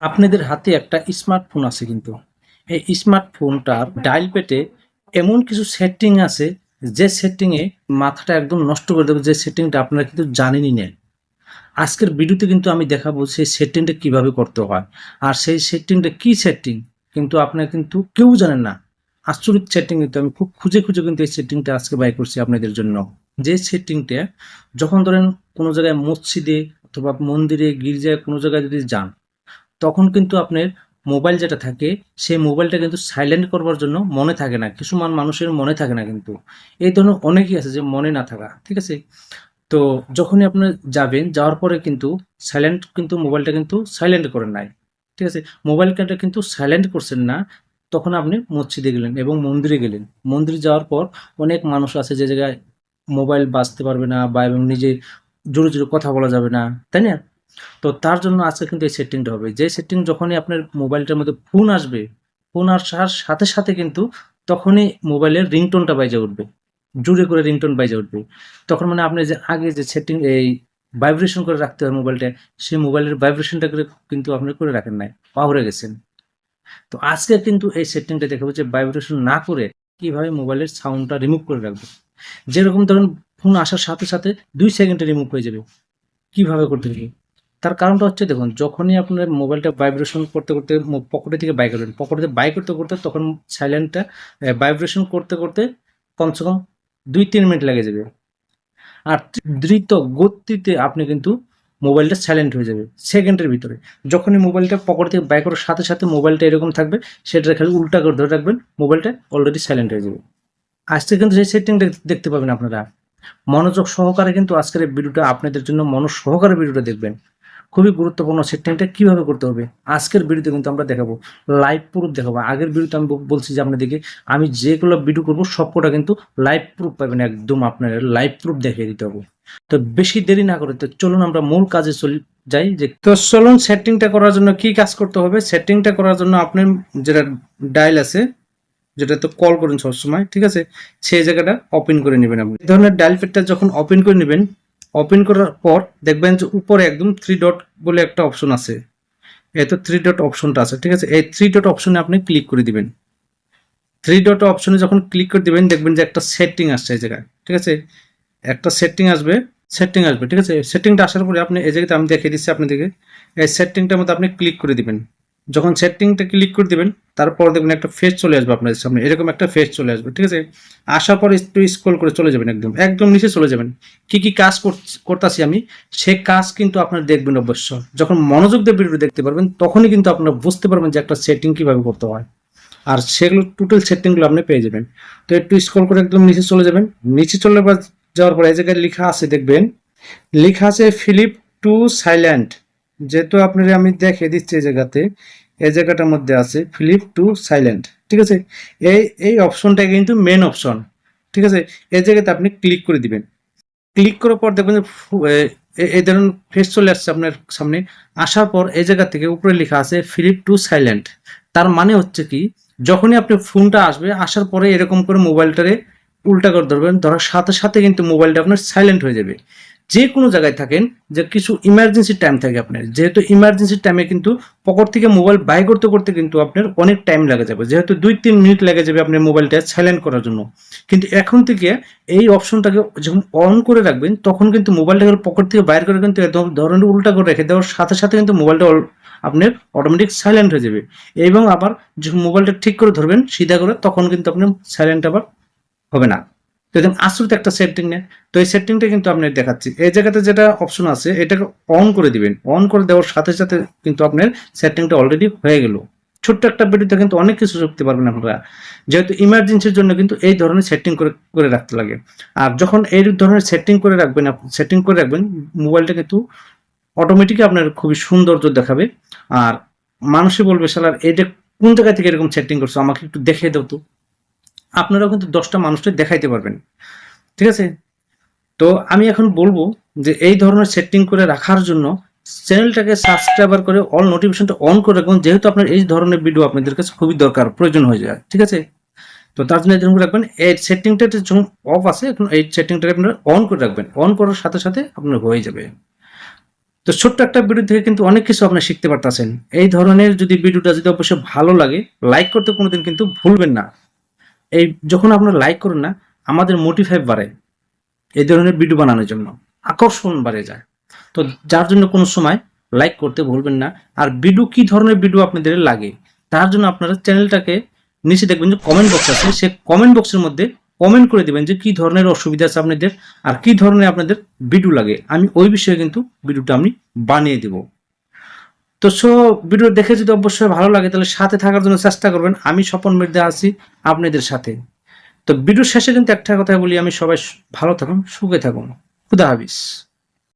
আপনাদের হাতে একটা স্মার্টফোন আছে কিন্তু। এই স্মার্টফোনটার ডায়াল প্যাডে এমন কিছু সেটিং আছে যে সেটিংয়ে মাথাটা একদম নষ্ট করে দেবে, যে সেটিংটা আপনারা কিন্তু জানেনই না। আজকের ভিডিওতে কিন্তু আমি দেখাবো সেই সেটিংটা কিভাবে করতে হয়। আর সেই সেটিংটা কি সেটিং কিন্তু আপনারা কিন্তু কেউ জানেন না। আশ্চর্য সেটিং কিন্তু আমি খুব খুঁজে কিন্তু এই সেটিংটা আজকে বাই করছি আপনাদের জন্য। যে সেটিংটা যখন ধরেন কোনো জায়গায় মসজিদে অথবা মন্দিরে, গির্জায় কোনো জায়গায় যদি যান, তখন কিন্তু আপনার মোবাইল যেটা থাকে, সেই মোবাইলটা কিন্তু সাইলেন্ট করবার জন্য মনে থাকে না। কিছু মানুষের মনে থাকে না কিন্তু। এই ধরনের অনেকেই আছে যে মনে না থাকা। ঠিক আছে? তো যখনই আপনার যাবেন, যাওয়ার পরে কিন্তু সাইলেন্ট কিন্তু মোবাইলটা কিন্তু সাইলেন্ট করেন নাই। ঠিক আছে? মোবাইলটা কিন্তু সাইলেন্ট করছেন না। তখন আপনি মসজিদে গেলেন এবং মন্দিরে গেলেন। মন্দিরে যাওয়ার পর অনেক মানুষ আছে যে জায়গায় মোবাইল বাজতে পারবে না বা এবং নিজে জোরে কথা বলা যাবে না। তাই না? তো তার জন্য আজকে কিন্তু এই সেটিংটা হবে। যে সেটিং যখনই আপনার মোবাইলটার মধ্যে ফোন আসবে, ফোন আসার সাথে কিন্তু তখনই মোবাইলের রিংটোনটা বাইজে উঠবে। জোরে করে রিংটোন বাইজে উঠবে। তখন মানে আপনি যে আগে যে সেটিং এই ভাইব্রেশন করে রাখতে হয় মোবাইলটা, সেই মোবাইলের ভাইব্রেশনটা করে কিন্তু আপনি করে রাখেন নাই। পাহরে গেছেন। তো আজকে কিন্তু এই সেটিংটা দেখাবো যে ভাইব্রেশন না করে কিভাবে মোবাইলের সাউন্ডটা রিমুভ করে রাখবেন। যেরকম ধরুন ফোন আসার সাথে ২ সেকেন্ডে রিমুভ হয়ে যাবে। কিভাবে করতে হবে? তার কারণটা হচ্ছে দেখুন, যখনই আপনার মোবাইলটা ভাইব্রেশন করতে পকেটে থেকে বাই করবেন, পকেটে থেকে বাই করতে তখন সাইলেন্টটা ভাইব্রেশন করতে কমসে কম ২-৩ মিনিট লেগে যাবে। আর দ্রুত গতিতে আপনি কিন্তু মোবাইলটা সাইলেন্ট হয়ে যাবে সেকেন্ডের ভিতরে। যখনই মোবাইলটা পকেট থেকে বাই করার সাথে মোবাইলটা এরকম থাকবে, সেটা খালি উল্টা করে ধরে রাখবেন, মোবাইলটা অলরেডি সাইলেন্ট হয়ে যাবে। আজকে কিন্তু সেই সেটিংটা দেখতে পাবেন আপনারা। মনোযোগ সহকারে কিন্তু আজকের এই ভিডিওটা আপনাদের জন্য সহকারে ভিডিওটা দেখবেন। খুবই গুরুত্বপূর্ণ সেটিংটা কিভাবে করতে হবে। আজকের ভিডিওতে কিন্তু আমরা দেখাবো, লাইভ প্রুফ দেখাবো। আগের ভিডিওতে আমি বলছি যে আপনাদেরকে আমি যেগুলো ভিডিও করবো সবকটা কিন্তু লাইভ প্রুফ পাবেন, একদম আপনার লাইভ প্রুফ দেখিয়ে দিতে হবে। তো বেশি দেরি না করে তো চলুন আমরা মূল কাজে যাই। যে তো চলুন সেটিংটা করার জন্য কি কাজ করতে হবে। সেটিংটা করার জন্য আপনার যেটা ডায়াল আছে, যেটা তো কল করেন সবসময়, ঠিক আছে, সেই জায়গাটা ওপেন করে নেবেন। আপনি এই ধরনের ডায়াল প্যাডটা যখন ওপেন করে নেবেন, ওপেন করার পর দেখবেন যে উপরে একদম 3 ডট বলে একটা অপশন আছে। এই তো 3 ডট অপশনটা আছে, ঠিক আছে। এই 3 ডট অপশনে আপনি ক্লিক করে দিবেন। 3 ডট অপশনে যখন ক্লিক করে দিবেন, দেখবেন যে একটা সেটিং আসছে এই জায়গায়, ঠিক আছে। একটা সেটিং আসবে, ঠিক আছে। সেটিংটা আসার পরে আপনি এই জায়গাতে আমি দেখিয়ে দিচ্ছি আপনাদেরকে, এই সেটিংটার মধ্যে আপনি ক্লিক করে দিবেন। যখন সেটিংটা ক্লিক করে দিবেন, তারপর দেখবেন একটা ফেজ চলে আসবে আপনাদের সামনে, এরকম একটা ফেজ চলে আসবে, ঠিক আছে। আসার পর একটু স্ক্রল করে চলে যাবেন, একদম নিচে চলে যাবেন। কি কাজ করতেছি আমি, সে কাজ কিন্তু আপনারা দেখবেন অবশ্য। যখন মনোযোগ দিয়ে ভিডিও দেখতে পারবেন, তখনই কিন্তু আপনারা বুঝতে পারবেন যে একটা সেটিং কিভাবে করতে হয়। আর সেগুলো টোটাল সেটিংগুলো আপনি পেয়ে যাবেন। তো একটু স্ক্রল করে একদম নিচে চলে যাবেন। নিচে চলে যাওয়ার পর এই জায়গায় লেখা আছে, দেখবেন লেখা আছে ফ্লিপ টু সাইলেন্ট। যেহেতু আপনার আমি দেখিয়ে দিচ্ছি এই জায়গাতে, এই জায়গাটার মধ্যে আছে ফ্লিপ টু সাইলেন্ট, ঠিক আছে। এই অপশনটা কিন্তু মেন অপশন, ঠিক আছে। এই জায়গাতে আপনি ক্লিক করে দিবেন। ক্লিক করার পর দেখবেন যে এই ধরুন ফেস চলে আসছে আপনার সামনে। আসার পর এই জায়গা থেকে উপরে লেখা আছে ফ্লিপ টু সাইলেন্ট। তার মানে হচ্ছে কি, যখনই আপনি ফোনটা আসবে, আসার পরে এরকম করে মোবাইলটারে উল্টা করে ধরবেন, ধরার সাথে কিন্তু মোবাইলটা আপনার সাইলেন্ট হয়ে যাবে। যে কোনো জায়গায় থাকেন, যে কিছু ইমার্জেন্সি টাইম থাকে আপনার, যেহেতু ইমার্জেন্সি টাইমে কিন্তু পকেট থেকে মোবাইল বাই করতে কিন্তু আপনার অনেক টাইম লেগে যাবে, যেহেতু 2-3 মিনিট লেগে যাবে আপনার মোবাইলটা সাইলেন্ট করার জন্য। কিন্তু এখন থেকে এই অপশনটাকে যখন অন করে রাখবেন, তখন কিন্তু মোবাইলটাকে পকেট থেকে বাইর করে কিন্তু ধরনের উল্টা করে রেখে দেওয়ার সাথে কিন্তু মোবাইলটা আপনার অটোমেটিক সাইলেন্ট হয়ে যাবে। এবং আবার যখন মোবাইলটা ঠিক করে ধরবেন সিধা করে, তখন কিন্তু আপনার সাইলেন্ট আবার হবে না। তো একদম আশ্রিত একটা সেটিং নেই। তো এই সেটিংটা কিন্তু আপনি দেখাচ্ছি, এই জায়গাতে যেটা অপশন আছে এটাকে অন করে দিবেন। অন করে দেওয়ার সাথে কিন্তু আপনার সেটিংটা অলরেডি হয়ে গেল। ছোট্ট একটা ভিডিওতে কিন্তু অনেক কিছু শিখতে পারবেন আপনারা, যেহেতু ইমার্জেন্সির জন্য কিন্তু এই ধরনের সেটিং করে রাখতে লাগে। আর যখন এই ধরনের সেটিং করে রাখবেন, মোবাইলটা কিন্তু অটোমেটিক আপনার খুবই সৌন্দর্য দেখাবে। আর মানুষই বলবে, শালার এটা কোন জায়গা থেকে এরকম সেটিং করছো, আমাকে একটু দেখিয়ে দাও তো। আপনারাও কিন্তু 10টা মানুষকে দেখাইতে পারবেন, ঠিক আছে। তো আমি এখন বলবো যে এই ধরনের সেটিং করে রাখার জন্য চ্যানেলটাকে সাবস্ক্রাইবার করে অল নোটিফিকেশনটা অন করে রাখুন, যেহেতু আপনার এই ধরনের ভিডিও আপনাদের কাছে খুবই দরকার, প্রয়োজন হয়ে যায়, ঠিক আছে। তো তার জন্য এরকম রাখবেন, এই সেটিংটা যখন অফ আছে, এখন এই সেটিংটাকে আপনারা অন করে রাখবেন। অন করার সাথে আপনার হয়ে যাবে। তো ছোট্ট একটা ভিডিও থেকে কিন্তু অনেক কিছু আপনি শিখতে পারতেছেন। এই ধরনের যদি ভিডিওটা যদি অবশ্যই ভালো লাগে, লাইক করতে কোনোদিন কিন্তু ভুলবেন না। এই যখন আপনারা লাইক করেন না, আমাদের মোটিভেট বাড়ে এই ধরনের ভিডিও বানানোর জন্য, আকর্ষণ বাড়ে যায়। তো যার জন্য কোনো সময় লাইক করতে ভুলবেন না। আর ভিডিও কি ধরনের ভিডিও আপনাদের লাগে, তার জন্য আপনারা চ্যানেলটাকে নিচে দেখবেন যে কমেন্ট বক্স আছে, সে কমেন্ট বক্সের মধ্যে কমেন্ট করে দিবেন যে কি ধরনের অসুবিধা আছে আপনাদের, আর কি ধরনের আপনাদের ভিডিও লাগে। আমি ওই বিষয়ে কিন্তু ভিডিওটা আমি বানিয়ে দিব। তো ভিডিও দেখে যদি অবশ্যই ভালো লাগে তাহলে সাথে থাকার জন্য চেষ্টা করবেন। আমি স্বপন মির্জা আছি আপনাদের সাথে। তো ভিডিওর শেষে কিন্তু একটা কথা বলি, আমি সবাই ভালো থাকুন, সুখে থাকুন। খুদা হাফিজ।